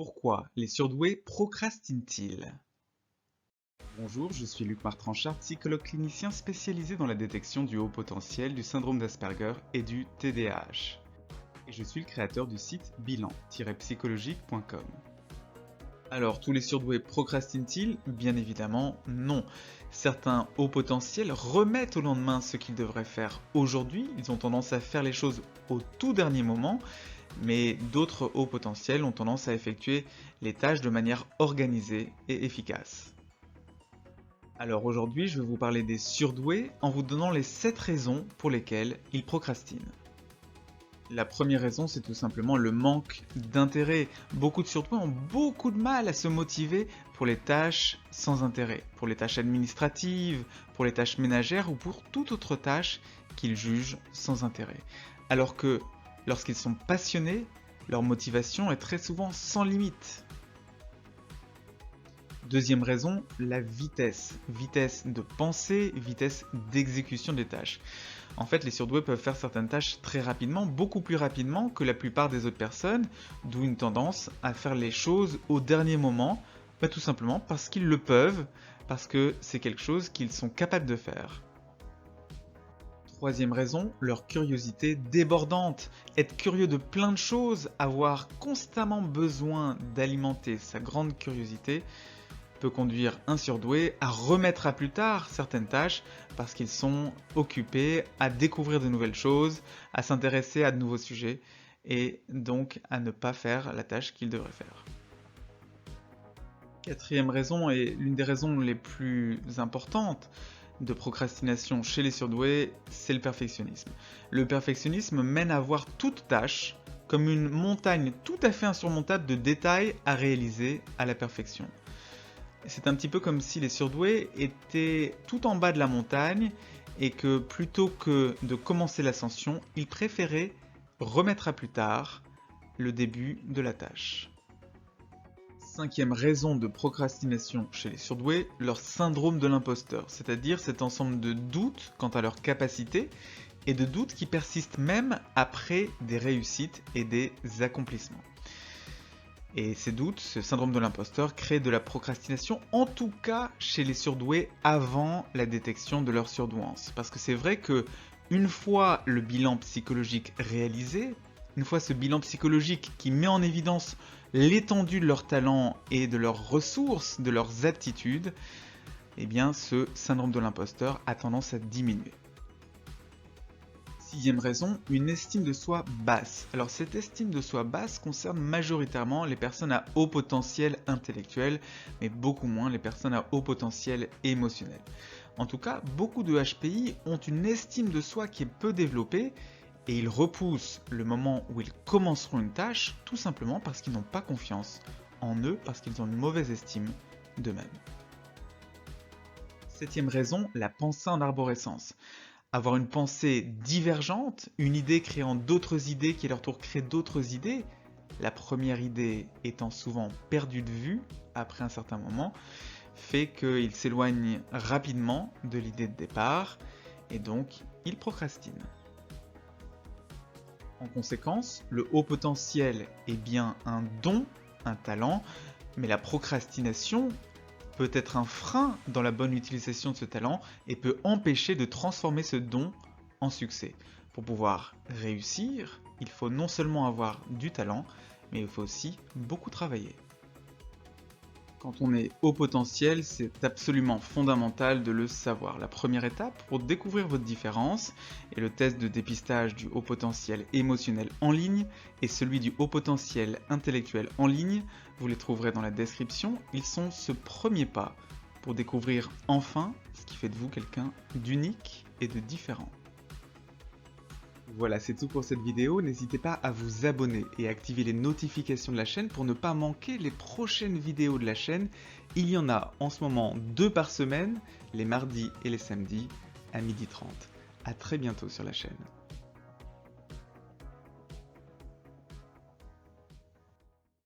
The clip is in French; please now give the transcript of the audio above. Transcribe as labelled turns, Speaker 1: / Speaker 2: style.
Speaker 1: Pourquoi les surdoués procrastinent-ils? Bonjour, je suis Luc Martranchard, psychologue clinicien spécialisé dans la détection du haut potentiel, du syndrome d'Asperger et du TDAH. Et je suis le créateur du site bilan-psychologique.com. Alors, tous les surdoués procrastinent-ils? Bien évidemment, non. Certains hauts potentiels remettent au lendemain ce qu'ils devraient faire aujourd'hui. Ils ont tendance à faire les choses au tout dernier moment, mais d'autres hauts potentiels ont tendance à effectuer les tâches de manière organisée et efficace. Alors aujourd'hui, je vais vous parler des surdoués en vous donnant les 7 raisons pour lesquelles ils procrastinent. La première raison, c'est tout simplement le manque d'intérêt. Beaucoup de surdoués ont beaucoup de mal à se motiver pour les tâches sans intérêt, pour les tâches administratives, pour les tâches ménagères ou pour toute autre tâche qu'ils jugent sans intérêt. Alors que lorsqu'ils sont passionnés, leur motivation est très souvent sans limite. Deuxième raison, la vitesse. Vitesse de pensée, vitesse d'exécution des tâches. En fait, les surdoués peuvent faire certaines tâches très rapidement, beaucoup plus rapidement que la plupart des autres personnes, d'où une tendance à faire les choses au dernier moment, tout simplement parce qu'ils le peuvent, parce que c'est quelque chose qu'ils sont capables de faire. Troisième raison, leur curiosité débordante. Être curieux de plein de choses, avoir constamment besoin d'alimenter sa grande curiosité, peut conduire un surdoué à remettre à plus tard certaines tâches parce qu'ils sont occupés à découvrir de nouvelles choses, à s'intéresser à de nouveaux sujets et donc à ne pas faire la tâche qu'ils devraient faire. Quatrième raison, et l'une des raisons les plus importantes de procrastination chez les surdoués, c'est le perfectionnisme. Le perfectionnisme mène à voir toute tâche comme une montagne tout à fait insurmontable de détails à réaliser à la perfection. C'est un petit peu comme si les surdoués étaient tout en bas de la montagne et que plutôt que de commencer l'ascension, ils préféraient remettre à plus tard le début de la tâche. Cinquième raison de procrastination chez les surdoués, leur syndrome de l'imposteur, c'est-à-dire cet ensemble de doutes quant à leur capacité et de doutes qui persistent même après des réussites et des accomplissements. Et ces doutes, ce syndrome de l'imposteur, crée de la procrastination, en tout cas chez les surdoués, avant la détection de leur surdouance. Parce que c'est vrai que une fois le bilan psychologique réalisé, une fois ce bilan psychologique qui met en évidence l'étendue de leurs talents et de leurs ressources, de leurs aptitudes, eh bien ce syndrome de l'imposteur a tendance à diminuer. Sixième raison, une estime de soi basse. Alors cette estime de soi basse concerne majoritairement les personnes à haut potentiel intellectuel, mais beaucoup moins les personnes à haut potentiel émotionnel. En tout cas, beaucoup de HPI ont une estime de soi qui est peu développée et ils repoussent le moment où ils commenceront une tâche tout simplement parce qu'ils n'ont pas confiance en eux, parce qu'ils ont une mauvaise estime d'eux-mêmes. Septième raison, la pensée en arborescence. Avoir une pensée divergente, une idée créant d'autres idées qui à leur tour créent d'autres idées, la première idée étant souvent perdue de vue après un certain moment, fait qu'ils s'éloignent rapidement de l'idée de départ et donc ils procrastinent. En conséquence, le haut potentiel est bien un don, un talent, mais la procrastination peut être un frein dans la bonne utilisation de ce talent et peut empêcher de transformer ce don en succès. Pour pouvoir réussir, il faut non seulement avoir du talent, mais il faut aussi beaucoup travailler. Quand on est haut potentiel, c'est absolument fondamental de le savoir. La première étape pour découvrir votre différence est le test de dépistage du haut potentiel émotionnel en ligne et celui du haut potentiel intellectuel en ligne. Vous les trouverez dans la description. Ils sont ce premier pas pour découvrir enfin ce qui fait de vous quelqu'un d'unique et de différent. Voilà, c'est tout pour cette vidéo. N'hésitez pas à vous abonner et à activer les notifications de la chaîne pour ne pas manquer les prochaines vidéos de la chaîne. Il y en a en ce moment 2 par semaine, les mardis et les samedis à 12h30. A très bientôt sur la chaîne.